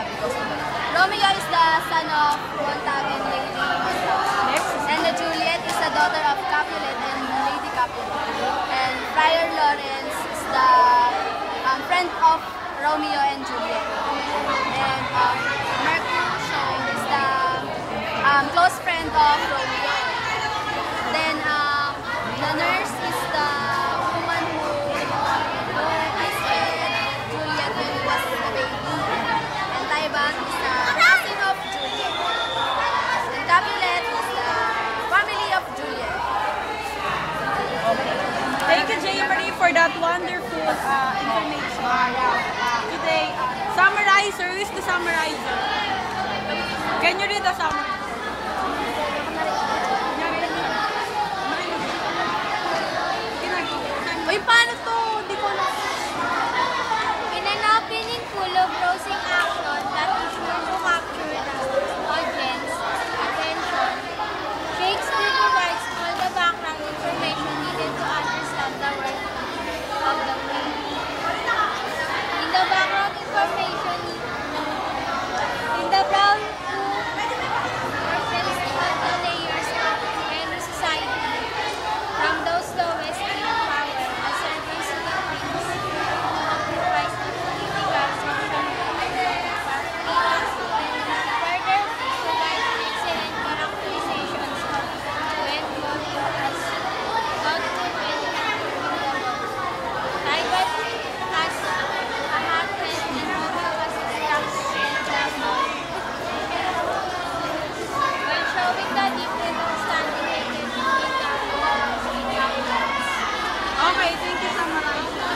because Romeo is the son of Montague and Lady Montague. And the Juliet is the daughter of Capulet and Lady Capulet. And Friar Lawrence is the friend of Romeo and Juliet. And Mercutio is the close friend of Romeo. Then the nurse is the woman who is with Juliet when he was a baby. And Taibat is the cousin of Juliet. And Capulet is the family of Juliet. Thank you, J. Marie, for that wonderful information. Today, summarizer. Who is the summarizer? Can you read the summary? Uy, paano to? Hindi ko alam. In an opening full of rousing action that is sure to capture the audience attention, Shakespeare provides all the background information needed to understand the work of the play. In the background information, in the brown represents all the layers of any society, from those lowest in power as servants to the kings, who occupies the political, social, further provides excellent characterizations of when both as output and input. Taibat has a heartfelt and Romeo has a structured dialogue, while showing the different understanding and between the characters. Okay, thank you, summarizer.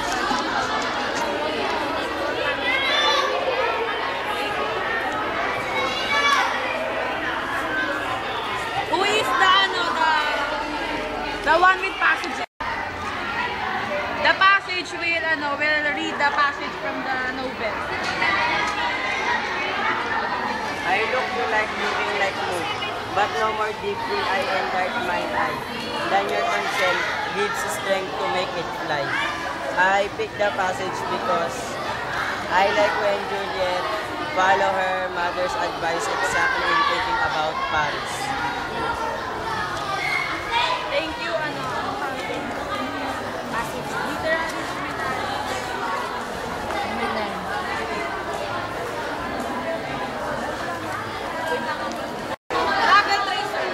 Who is the one with passages? The passage will read the passage from the novel. I look you like moving like moon, but no more deeply I enlight mine eye. Then your consent gives strength to make it fly. I pick the passage because I like when Juliet follow her mother's advice exactly in thinking about Paris. Thank you, passage. Literary Rocket Racer.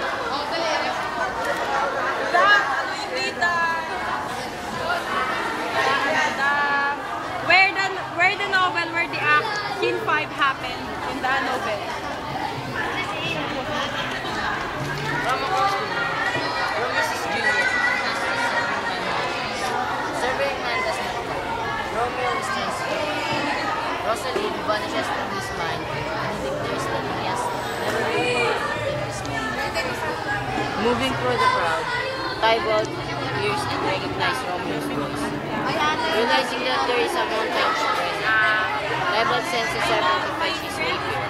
Where the act scene 5 happened in the novel. Romeo is Juliet. Serving man does not die. Romeo is transformed. Rosalind vanishes from his mind and he declares that he has never been in this moment. Moving through the crowd, Tybalt hears and recognizes Romeo's voice. Realizing that there is a mountain spread, Tybalt sends a servant to fetch his rapier.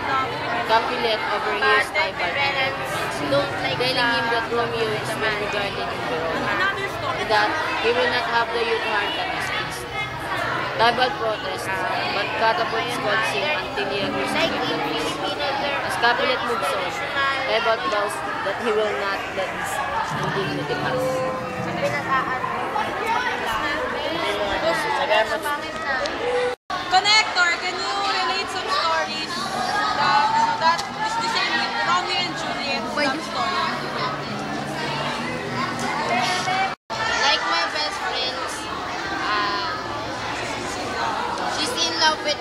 Capulet overhears Tybalt and reprimands him, telling him that Romeo is well regarded in Verona, and that he will not have the youth heart at his feast. Tybalt protests, but Catapult scolds him until he agrees to give the feast. As Capulet moves on, Tybalt vows that he will not let his indignity pass. Connector, can you relate some stories that is the same with Romeo and Juliet love story? Like my best friends, she's in love with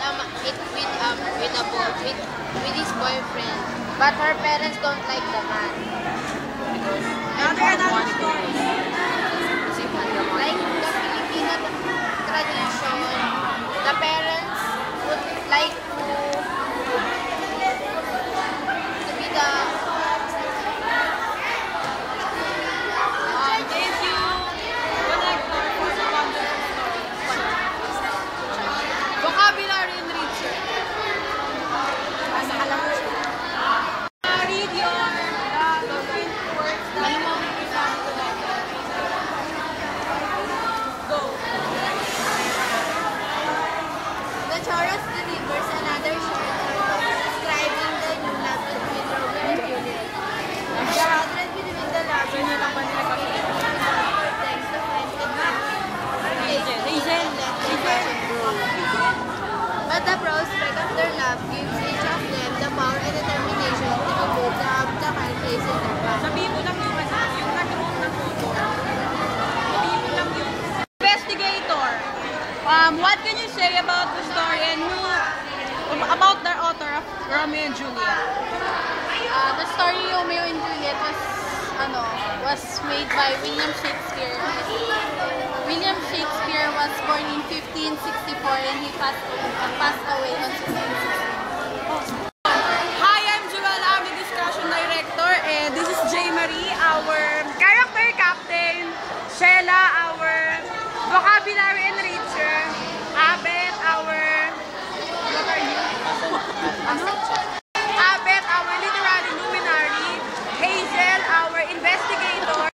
his boyfriend, but her parents don't like the man. Another story. Like the Filipino tradition, the parents would like to be the Thank you, Connector, for the wonderful story. Vocabulary enricher. Read your words that you want to present tonight. the prospect of their love gives each of them the power and determination to evade the obstacle facing their path. Sabihin mo lang yung nag-room ng photo. Sabihin mo lang yung investigator. What can you say about the story and about the author of Romeo and Juliet? The story Romeo and Juliet was made by William Shakespeare. William Shakespeare was born in 1564 and he passed away on 1660. Hi, I'm Joel. I'm the discussion director, and this is J. Marie, our character captain. Sheila, our vocabulary enricher. Abet, our what are you? Abet, our literary luminary. Hazel, our investigator.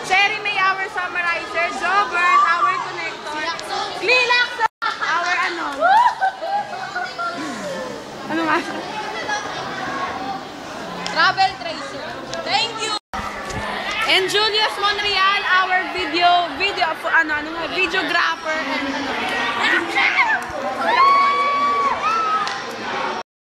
Cherry May, our summarizer. Jobert, our connector. Lilac, our ano nga? Travel tracer. Thank you. And Julius Monreal, our videographer.